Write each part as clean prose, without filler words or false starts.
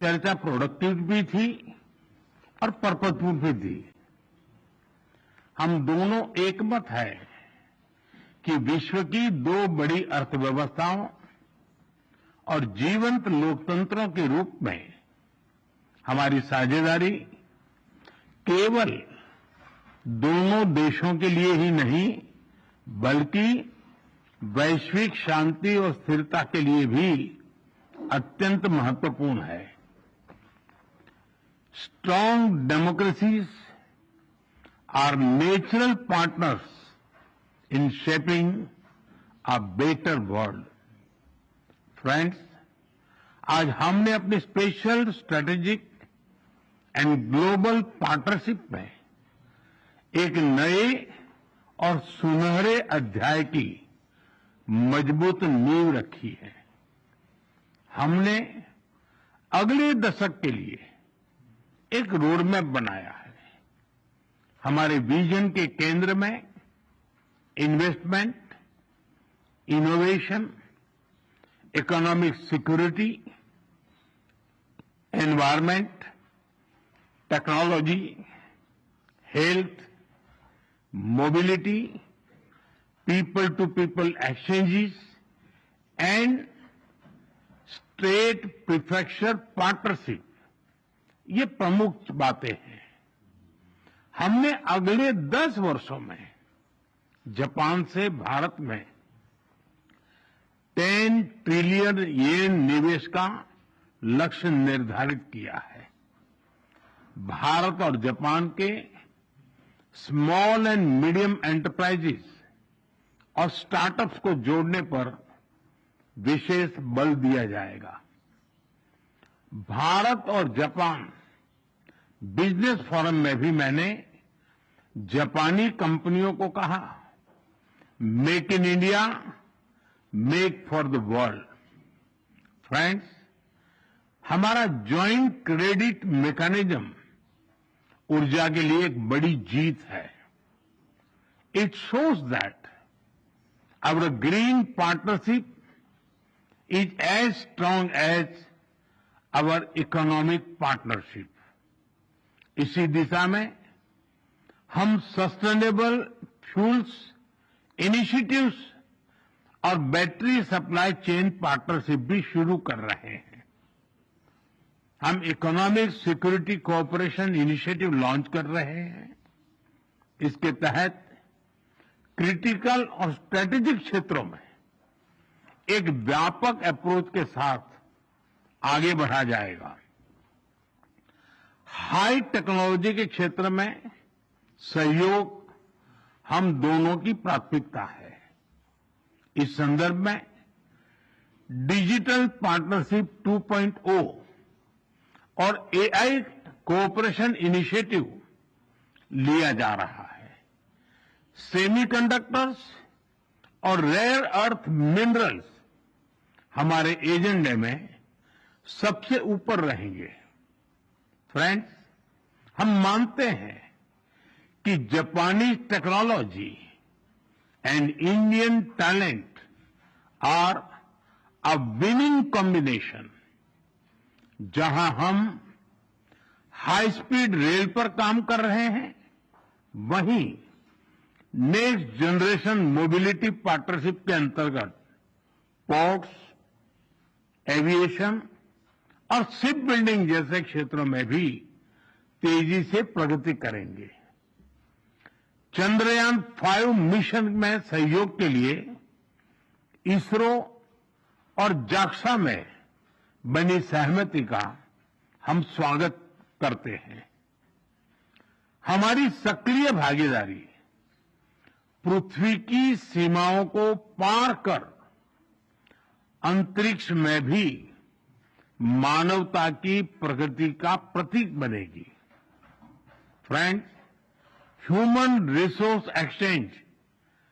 चर्चा प्रोडक्टिव भी थी और पर्पजफुल भी थी। हम दोनों एकमत है कि विश्व की दो बड़ी अर्थव्यवस्थाओं और जीवंत लोकतंत्रों के रूप में हमारी साझेदारी केवल दोनों देशों के लिए ही नहीं बल्कि वैश्विक शांति और स्थिरता के लिए भी अत्यंत महत्वपूर्ण है। Strong democracies are natural partners in shaping a better world. Friends, आज हमने अपने special strategic and global partnership में एक नए और सुनहरे अध्याय की मजबूत नींव रखी है। हमने अगले दशक के लिए एक रोड मैप बनाया है। हमारे विजन के केंद्र में investment, innovation, economic security, environment, technology, health, mobility, people to people exchanges and state prefecture partnership, ये प्रमुख बातें हैं। हमने अगले 10 वर्षों में जापान से भारत में 10 ट्रिलियन येन निवेश का लक्ष्य निर्धारित किया है। भारत और जापान के स्मॉल एंड मीडियम एंटरप्राइजेस और स्टार्टअप्स को जोड़ने पर विशेष बल दिया जाएगा। भारत और जापान बिजनेस फोरम में भी मैंने जापानी कंपनियों को कहा, make in India, make for the world. Friends, हमारा ज्वाइंट क्रेडिट मैकेनिज्म ऊर्जा के लिए एक बड़ी जीत है। It shows that our green partnership is as strong as our economic partnership. इसी दिशा में हम सस्टेनेबल फ्यूल्स इनिशिएटिव्स और बैटरी सप्लाई चेन पार्टनरशिप भी शुरू कर रहे हैं। हम economic security cooperation initiative launch कर रहे हैं। इसके तहत क्रिटिकल और स्ट्रेटेजिक क्षेत्रों में एक व्यापक अप्रोच के साथ आगे बढ़ा जाएगा। हाई टेक्नोलॉजी के क्षेत्र में सहयोग हम दोनों की प्राथमिकता है। इस संदर्भ में डिजिटल पार्टनरशिप 2.0 और एआई कोऑपरेशन इनिशिएटिव लिया जा रहा है। सेमीकंडक्टर्स और रेयर अर्थ मिनरल्स हमारे एजेंडे में सबसे ऊपर रहेंगे। फ्रेंड्स, हम मानते हैं कि जापानी technology and Indian talent are a winning combination. जहां हम हाई स्पीड रेल पर काम कर रहे हैं, वहीं नेक्स्ट जनरेशन मोबिलिटी पार्टनरशिप के अंतर्गत पोर्ट्स, एविएशन और शिप बिल्डिंग जैसे क्षेत्रों में भी तेजी से प्रगति करेंगे। चंद्रयान 5 मिशन में सहयोग के लिए इसरो और जाक्सा में बनी सहमति का हम स्वागत करते हैं। हमारी सक्रिय भागीदारी पृथ्वी की सीमाओं को पार कर अंतरिक्ष में भी मानवता की प्रगति का प्रतीक बनेगी। फ्रेंड्स, ह्यूमन रिसोर्स एक्सचेंज,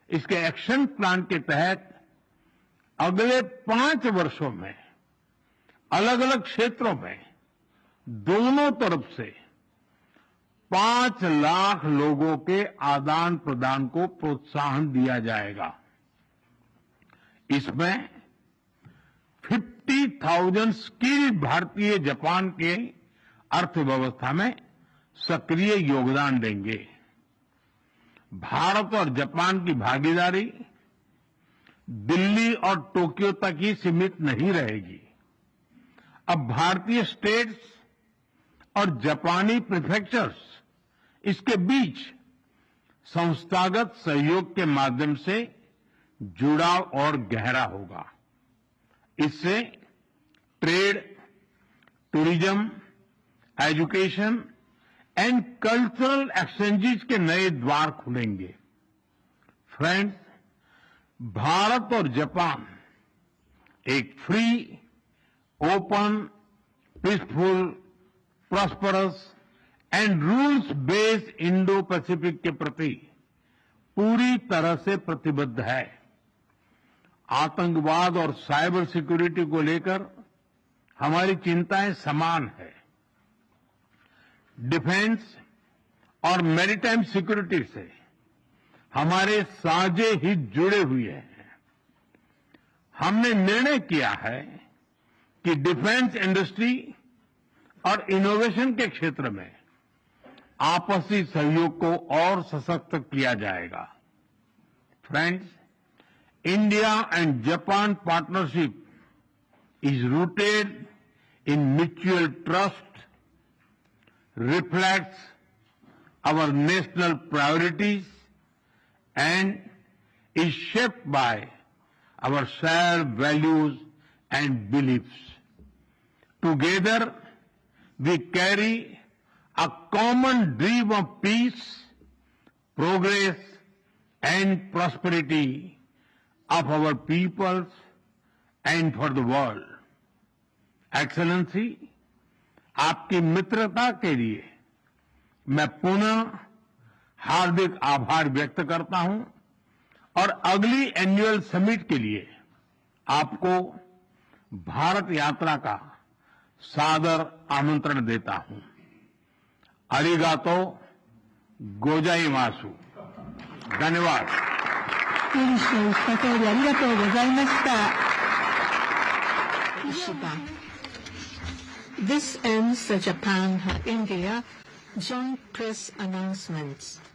इसके एक्शन प्लान के तहत अगले 5 वर्षों में अलग अलग क्षेत्रों में दोनों तरफ से 5 लाख लोगों के आदान प्रदान को प्रोत्साहन दिया जाएगा। इसमें 50,000 स्किल्ड भारतीय जापान के अर्थव्यवस्था में सक्रिय योगदान देंगे। भारत और जापान की भागीदारी दिल्ली और टोक्यो तक ही सीमित नहीं रहेगी। अब भारतीय स्टेट्स और जापानी प्रीफेक्चर्स इसके बीच संस्थागत सहयोग के माध्यम से जुड़ाव और गहरा होगा। इससे trade, tourism, education and cultural exchanges के नए द्वार खुलेंगे। फ्रेंड्स, भारत और जापान एक free, open, peaceful, prosperous and rules based Indo Pacific के प्रति पूरी तरह से प्रतिबद्ध है। आतंकवाद और साइबर सिक्योरिटी को लेकर हमारी चिंताएं समान है। डिफेंस और मैरीटाइम सिक्योरिटी से हमारे साझे हित जुड़े हुए हैं। हमने निर्णय किया है कि डिफेंस इंडस्ट्री और इनोवेशन के क्षेत्र में आपसी सहयोग को और सशक्त किया जाएगा। Friends, India and Japan partnership is rooted in mutual trust, reflects our national priorities, and is shaped by our shared values and beliefs. Together, we carry a common dream of peace, progress, and prosperity of our peoples and for the world. Excellency, आपकी मित्रता के लिए मैं पुनः हार्दिक आभार व्यक्त करता हूं और अगली एनुअल समिट के लिए आपको भारत यात्रा का सादर आमंत्रण देता हूं। अरिगातो गोजाइमासु। धन्यवाद। This ends the Japan-India joint press announcements.